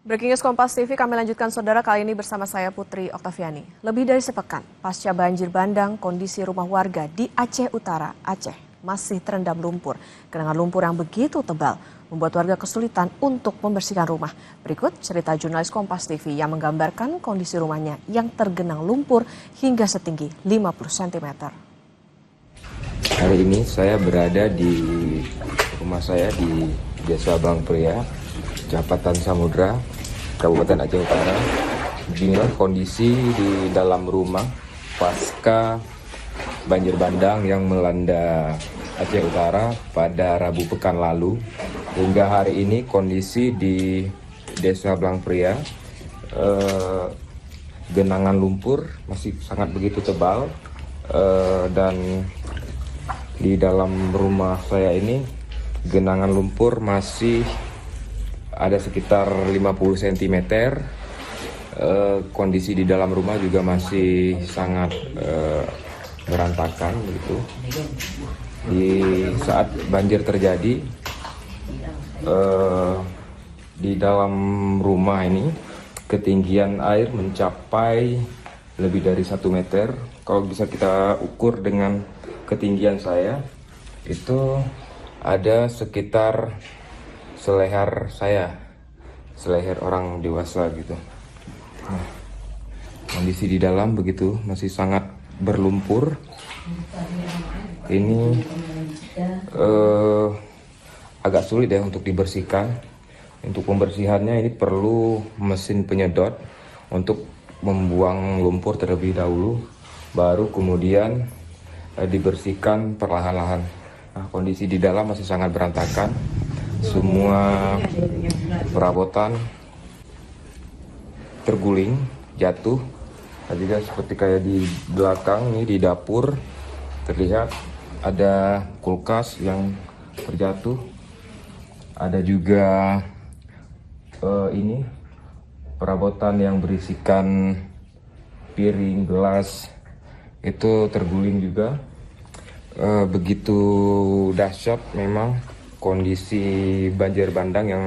Breaking News Kompas TV kami lanjutkan saudara, kali ini bersama saya Putri Oktaviani. Lebih dari sepekan pasca banjir bandang, kondisi rumah warga di Aceh Utara, Aceh masih terendam lumpur. Genangan lumpur yang begitu tebal membuat warga kesulitan untuk membersihkan rumah. Berikut cerita jurnalis Kompas TV yang menggambarkan kondisi rumahnya yang tergenang lumpur hingga setinggi 50 cm. Hari ini saya berada di rumah saya di Desa Blangpria, Kecamatan Samudra, Kabupaten Aceh Utara. Beginilah kondisi di dalam rumah pasca banjir bandang yang melanda Aceh Utara pada Rabu pekan lalu. Hingga hari ini kondisi di Desa Blangpria, genangan lumpur masih sangat begitu tebal, dan di dalam rumah saya ini genangan lumpur masih ada sekitar 50 cm. Kondisi di dalam rumah juga masih sangat berantakan begitu. Di saat banjir terjadi, di dalam rumah ini ketinggian air mencapai lebih dari 1 meter. Kalau bisa kita ukur dengan ketinggian saya, itu ada sekitar seleher saya, seleher orang dewasa gitu. Nah, kondisi di dalam begitu masih sangat berlumpur. Ini agak sulit ya untuk dibersihkan. Untuk pembersihannya ini perlu mesin penyedot untuk membuang lumpur terlebih dahulu, baru kemudian dibersihkan perlahan-lahan. Nah, kondisi di dalam masih sangat berantakan. Semua perabotan terguling, jatuh. Dan juga seperti kayak di belakang ini di dapur terlihat ada kulkas yang terjatuh. Ada juga ini perabotan yang berisikan piring, gelas itu terguling juga. Begitu dahsyat memang kondisi banjir bandang yang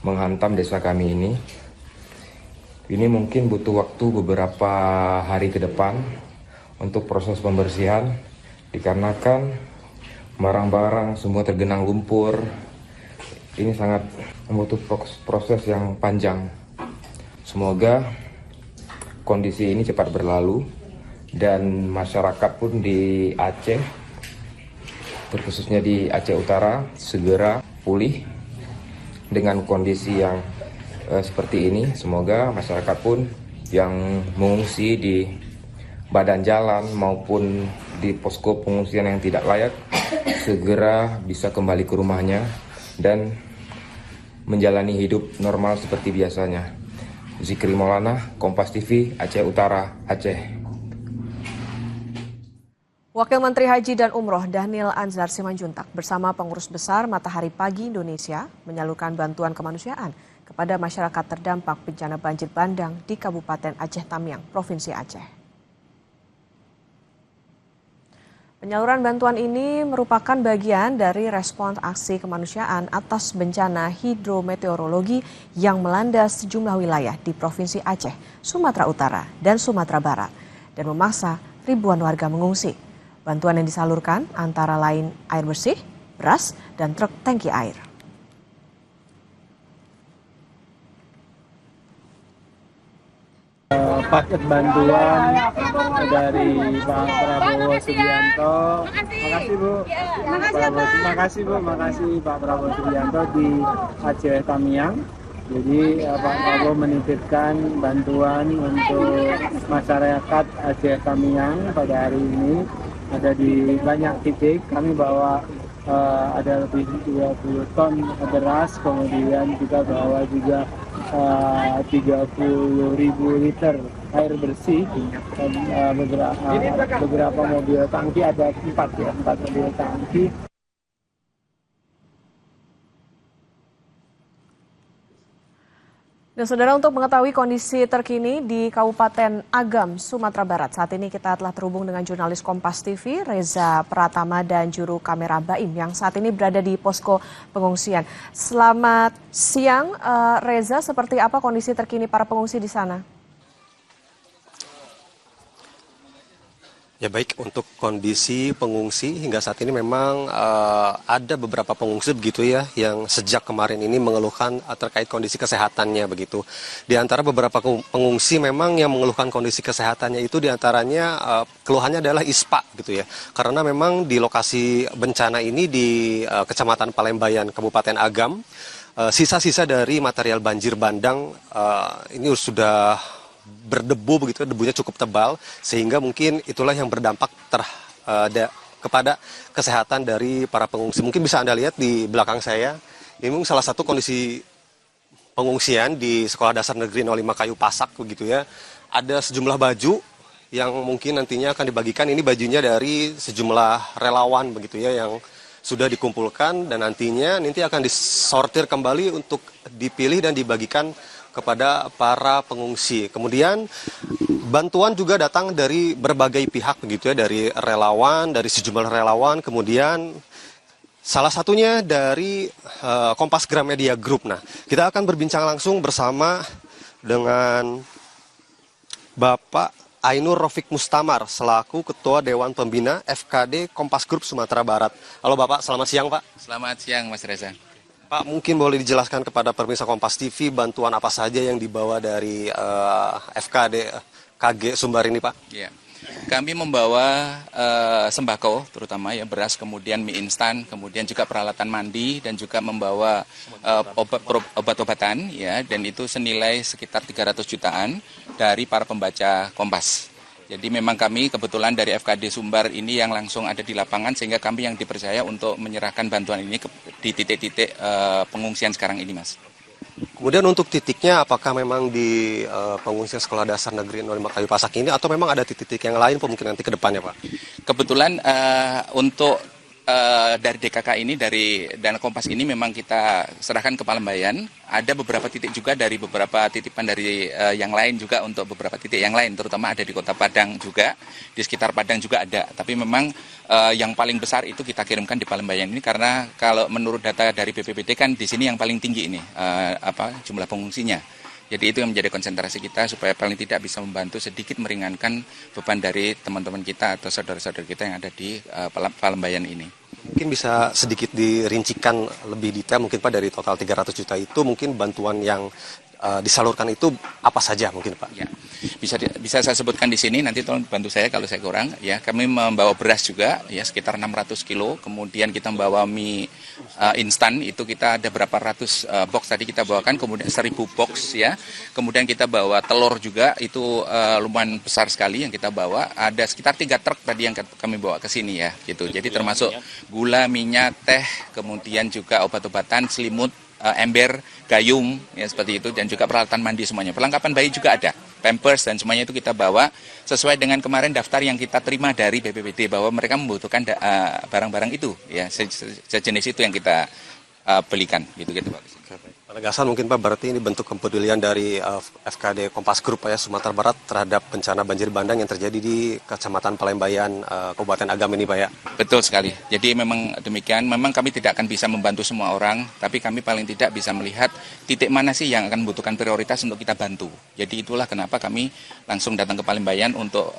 menghantam desa kami ini. Ini mungkin butuh waktu beberapa hari ke depan untuk proses pembersihan, dikarenakan barang-barang semua tergenang lumpur. Ini sangat membutuhkan proses yang panjang. Semoga kondisi ini cepat berlalu dan masyarakat pun di Aceh, terkhususnya di Aceh Utara, segera pulih dengan kondisi yang seperti ini. Semoga masyarakat pun yang mengungsi di badan jalan maupun di posko pengungsian yang tidak layak segera bisa kembali ke rumahnya dan menjalani hidup normal seperti biasanya. Zikri Maulana, Kompas TV, Aceh Utara, Aceh. Wakil Menteri Haji dan Umroh Dhanil Anzar Simanjuntak bersama pengurus besar Matahari Pagi Indonesia menyalurkan bantuan kemanusiaan kepada masyarakat terdampak bencana banjir bandang di Kabupaten Aceh Tamiang, Provinsi Aceh. Penyaluran bantuan ini merupakan bagian dari respons aksi kemanusiaan atas bencana hidrometeorologi yang melanda sejumlah wilayah di Provinsi Aceh, Sumatera Utara, dan Sumatera Barat dan memaksa ribuan warga mengungsi. Bantuan yang disalurkan antara lain air bersih, beras, dan truk tangki air. Paket bantuan dari Pak Prabowo Subianto. Makasih Bu. Makasih Pak Prabowo Subianto di Aceh Tamiang. Jadi Pak Prabowo menitipkan bantuan untuk masyarakat Aceh Tamiang pada hari ini. Ada di banyak titik, kami bawa ada lebih 20 ton beras, kemudian kita bawa juga 30.000 liter air bersih, dan beberapa mobil tangki, ada 4 mobil tangki. Dan saudara, untuk mengetahui kondisi terkini di Kabupaten Agam, Sumatera Barat, saat ini kita telah terhubung dengan jurnalis Kompas TV, Reza Pratama dan juru kamera Baim yang saat ini berada di posko pengungsian. Selamat siang, Reza, seperti apa kondisi terkini para pengungsi di sana? Ya baik, untuk kondisi pengungsi hingga saat ini memang ada beberapa pengungsi begitu ya yang sejak kemarin ini mengeluhkan terkait kondisi kesehatannya begitu. Di antara beberapa pengungsi memang yang mengeluhkan kondisi kesehatannya itu diantaranya keluhannya adalah ISPA gitu ya. Karena memang di lokasi bencana ini di Kecamatan Palembayan, Kabupaten Agam, sisa-sisa dari material banjir bandang ini sudah berdebu begitu, debunya cukup tebal sehingga mungkin itulah yang berdampak kepada kesehatan dari para pengungsi. Mungkin bisa Anda lihat di belakang saya, ini mungkin salah satu kondisi pengungsian di Sekolah Dasar Negeri 05 Kayu Pasak begitu ya. Ada sejumlah baju yang mungkin nantinya akan dibagikan, ini bajunya dari sejumlah relawan begitu ya yang sudah dikumpulkan dan nantinya akan disortir kembali untuk dipilih dan dibagikan kepada para pengungsi. Kemudian bantuan juga datang dari berbagai pihak begitu ya, dari relawan, dari sejumlah relawan, kemudian salah satunya dari Kompas Gramedia Group. Nah, kita akan berbincang langsung bersama dengan Bapak Ainur Rofik Mustamar selaku Ketua Dewan Pembina FKD Kompas Group Sumatera Barat. Halo Bapak, selamat siang Pak. Selamat siang Mas Reza. Pak, mungkin boleh dijelaskan kepada pemirsa Kompas TV bantuan apa saja yang dibawa dari FKD KG Sumbar ini, Pak? Ya, kami membawa sembako, terutama ya beras, kemudian mie instan, kemudian juga peralatan mandi dan juga membawa obat-obatan, ya, dan itu senilai sekitar 300 jutaan dari para pembaca Kompas. Jadi memang kami kebetulan dari FKD Sumbar ini yang langsung ada di lapangan sehingga kami yang dipercaya untuk menyerahkan bantuan ini di titik-titik pengungsian sekarang ini, Mas. Kemudian untuk titiknya apakah memang di pengungsian Sekolah Dasar Negeri 05 Kayu Pasak ini atau memang ada titik-titik yang lain mungkin nanti ke depannya, Pak? Kebetulan untuk dari DKK ini, dari Dana Kompas ini memang kita serahkan ke Palembayan. Ada beberapa titik juga dari beberapa titipan dari yang lain juga untuk beberapa titik yang lain, terutama ada di Kota Padang juga, di sekitar Padang juga ada. Tapi memang yang paling besar itu kita kirimkan di Palembayan ini karena kalau menurut data dari BPBD kan di sini yang paling tinggi ini jumlah pengungsinya. Jadi itu yang menjadi konsentrasi kita supaya paling tidak bisa membantu sedikit meringankan beban dari teman-teman kita atau saudara-saudara kita yang ada di Palembayan ini. Mungkin bisa sedikit dirincikan lebih detail mungkin Pak dari total 300 juta itu mungkin bantuan yang disalurkan itu apa saja mungkin Pak? Ya, bisa saya sebutkan di sini, nanti tolong bantu saya kalau saya kurang. Ya, kami membawa beras juga ya sekitar 600 kilo, kemudian kita membawa mie instan itu kita ada berapa ratus box tadi kita bawakan, kemudian 1000 box ya. Kemudian kita bawa telur juga itu lumayan besar sekali yang kita bawa. Ada sekitar 3 truk tadi yang kami bawa ke sini ya gitu. Jadi termasuk gula, minyak, teh, kemudian juga obat-obatan, selimut, ember, gayung, ya seperti itu, dan juga peralatan mandi semuanya. Perlengkapan bayi juga ada, pampers dan semuanya itu kita bawa sesuai dengan kemarin daftar yang kita terima dari BPBD bahwa mereka membutuhkan barang-barang itu, ya sejenis itu yang kita belikan, gitu Pak. Penegasan mungkin Pak, berarti ini bentuk kepedulian dari FKD Kompas Group ya Sumatera Barat terhadap bencana banjir bandang yang terjadi di Kecamatan Palembayan, Kabupaten Agam ini Pak ya? Betul sekali. Jadi memang demikian, memang kami tidak akan bisa membantu semua orang, tapi kami paling tidak bisa melihat titik mana sih yang akan membutuhkan prioritas untuk kita bantu. Jadi itulah kenapa kami langsung datang ke Palembayan untuk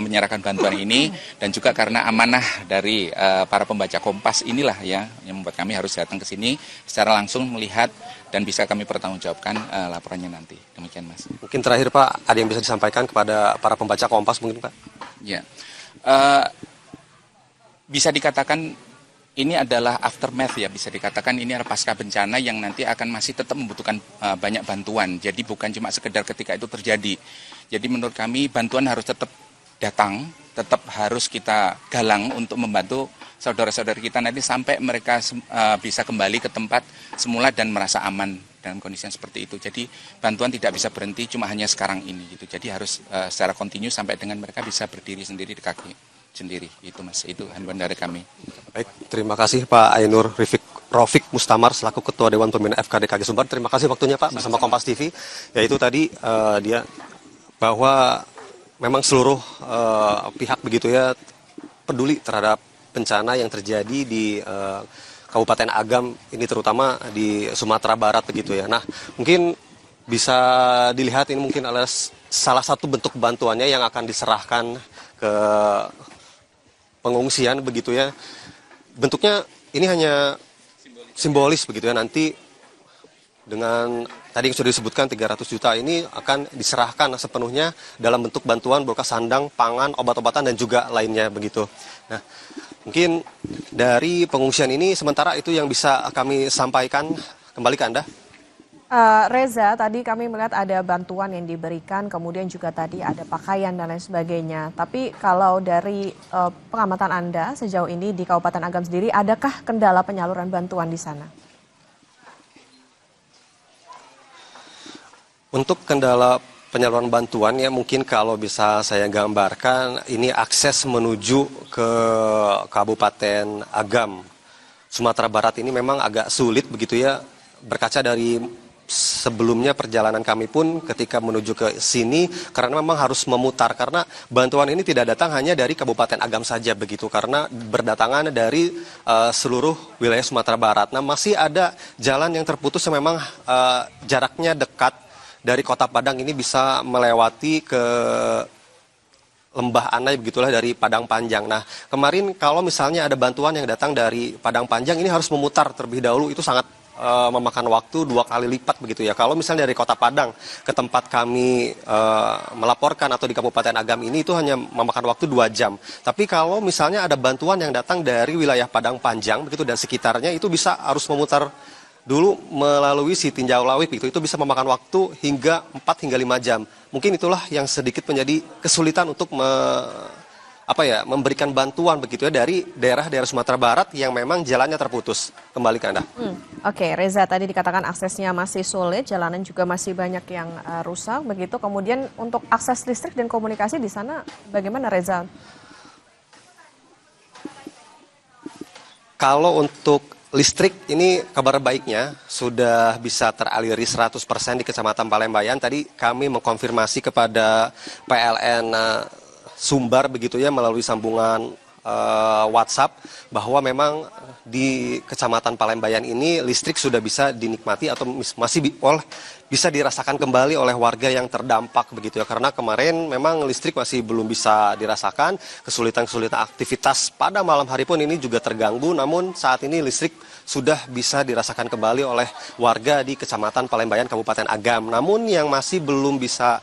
menyerahkan bantuan ini, dan juga karena amanah dari para pembaca Kompas inilah ya yang membuat kami harus datang ke sini secara langsung melihat dan bisa kami pertanggungjawabkan laporannya nanti. Demikian Mas. Mungkin terakhir Pak, ada yang bisa disampaikan kepada para pembaca Kompas mungkin Pak? Ya, bisa dikatakan ini adalah aftermath ya, bisa dikatakan ini adalah pasca bencana yang nanti akan masih tetap membutuhkan banyak bantuan. Jadi bukan cuma sekedar ketika itu terjadi. Jadi menurut kami bantuan harus tetap datang, tetap harus kita galang untuk membantu saudara-saudara kita nanti sampai mereka bisa kembali ke tempat semula dan merasa aman dalam kondisi yang seperti itu. Jadi bantuan tidak bisa berhenti cuma hanya sekarang ini gitu. Jadi harus secara kontinu sampai dengan mereka bisa berdiri sendiri di kaki. sendiri. Itu Mas, itu himbauan dari kami. Baik, terima kasih Pak Ainur Rofik Mustamar selaku Ketua Dewan Pembina FKDKG Sumbar. Terima kasih waktunya Pak bersama Kompas TV. Yaitu tadi dia bahwa memang seluruh pihak begitu ya peduli terhadap bencana yang terjadi di Kabupaten Agam ini, terutama di Sumatera Barat begitu ya. Nah, mungkin bisa dilihat ini mungkin adalah salah satu bentuk bantuannya yang akan diserahkan ke pengungsian begitu ya. Bentuknya ini hanya simbolis begitu ya, nanti dengan tadi yang sudah disebutkan 300 juta ini akan diserahkan sepenuhnya dalam bentuk bantuan berupa sandang, pangan, obat-obatan dan juga lainnya begitu. Nah, mungkin dari pengungsian ini sementara itu yang bisa kami sampaikan. Kembali ke Anda. Reza, tadi kami melihat ada bantuan yang diberikan, kemudian juga tadi ada pakaian dan lain sebagainya. Tapi kalau dari pengamatan Anda sejauh ini di Kabupaten Agam sendiri, adakah kendala penyaluran bantuan di sana? Untuk kendala penyaluran bantuan ya mungkin kalau bisa saya gambarkan, ini akses menuju ke Kabupaten Agam, Sumatera Barat ini memang agak sulit begitu ya. Berkaca dari sebelumnya perjalanan kami pun ketika menuju ke sini karena memang harus memutar karena bantuan ini tidak datang hanya dari Kabupaten Agam saja begitu karena berdatangan dari seluruh wilayah Sumatera Barat. Nah, masih ada jalan yang terputus yang memang jaraknya dekat dari Kota Padang ini bisa melewati ke Lembah Anai begitulah dari Padang Panjang. Nah, kemarin kalau misalnya ada bantuan yang datang dari Padang Panjang ini harus memutar terlebih dahulu, itu sangat memakan waktu 2 kali lipat begitu ya. Kalau misalnya dari Kota Padang ke tempat kami melaporkan atau di Kabupaten Agam ini itu hanya memakan waktu 2 jam. Tapi kalau misalnya ada bantuan yang datang dari wilayah Padang Panjang begitu dan sekitarnya itu bisa harus memutar dulu melalui si Tinjau Lawik itu bisa memakan waktu hingga 4 hingga 5 jam. Mungkin itulah yang sedikit menjadi kesulitan untuk memberikan bantuan begitu ya dari daerah-daerah Sumatera Barat yang memang jalannya terputus. Kembali ke Anda. Oke, Reza, tadi dikatakan aksesnya masih sulit, jalanan juga masih banyak yang rusak begitu. Kemudian untuk akses listrik dan komunikasi di sana bagaimana, Reza? Kalau untuk listrik ini kabar baiknya sudah bisa teraliri 100% di Kecamatan Palembayan. Tadi kami mengkonfirmasi kepada PLN Sumbar begitu ya melalui sambungan WhatsApp bahwa memang di Kecamatan Palembayan ini listrik sudah bisa dinikmati atau masih bisa dirasakan kembali oleh warga yang terdampak begitu ya, karena kemarin memang listrik masih belum bisa dirasakan, kesulitan aktivitas pada malam hari pun ini juga terganggu, namun saat ini listrik sudah bisa dirasakan kembali oleh warga di Kecamatan Palembayan Kabupaten Agam. Namun yang masih belum bisa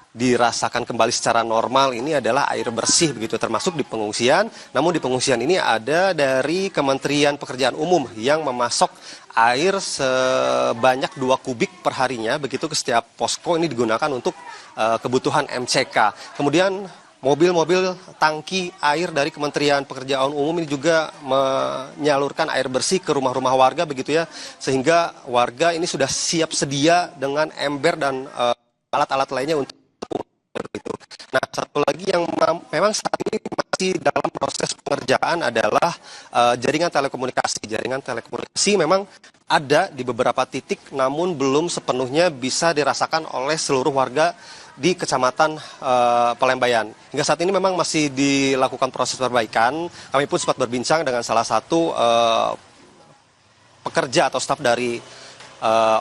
dirasakan kembali secara normal ini adalah air bersih begitu, termasuk di pengungsian. Namun di pengungsian ini ada dari Kementerian Pekerjaan Umum yang memasok air sebanyak 2 kubik per harinya begitu ke setiap posko, ini digunakan untuk kebutuhan MCK. Kemudian mobil-mobil tangki air dari Kementerian Pekerjaan Umum ini juga menyalurkan air bersih ke rumah-rumah warga begitu ya, sehingga warga ini sudah siap sedia dengan ember dan alat-alat lainnya untuk itu. Nah, satu lagi yang memang saat ini masih dalam proses pengerjaan adalah jaringan telekomunikasi. Jaringan telekomunikasi memang ada di beberapa titik, namun belum sepenuhnya bisa dirasakan oleh seluruh warga di Kecamatan Palembayan. Hingga saat ini memang masih dilakukan proses perbaikan. Kami pun sempat berbincang dengan salah satu pekerja atau staf dari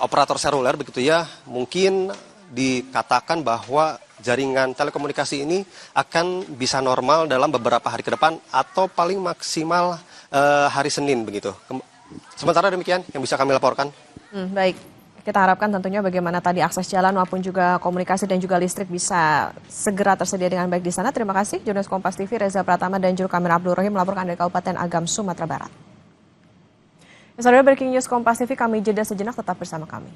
operator seluler begitu ya. Mungkin dikatakan bahwa jaringan telekomunikasi ini akan bisa normal dalam beberapa hari ke depan atau paling maksimal hari Senin begitu. Sementara demikian yang bisa kami laporkan. Baik, kita harapkan tentunya bagaimana tadi akses jalan maupun juga komunikasi dan juga listrik bisa segera tersedia dengan baik di sana. Terima kasih jurnalis Kompas TV Reza Pratama dan juru kamera Abdul Rahim melaporkan dari Kabupaten Agam, Sumatera Barat. Saudara, breaking news Kompas TV, kami jeda sejenak, tetap bersama kami.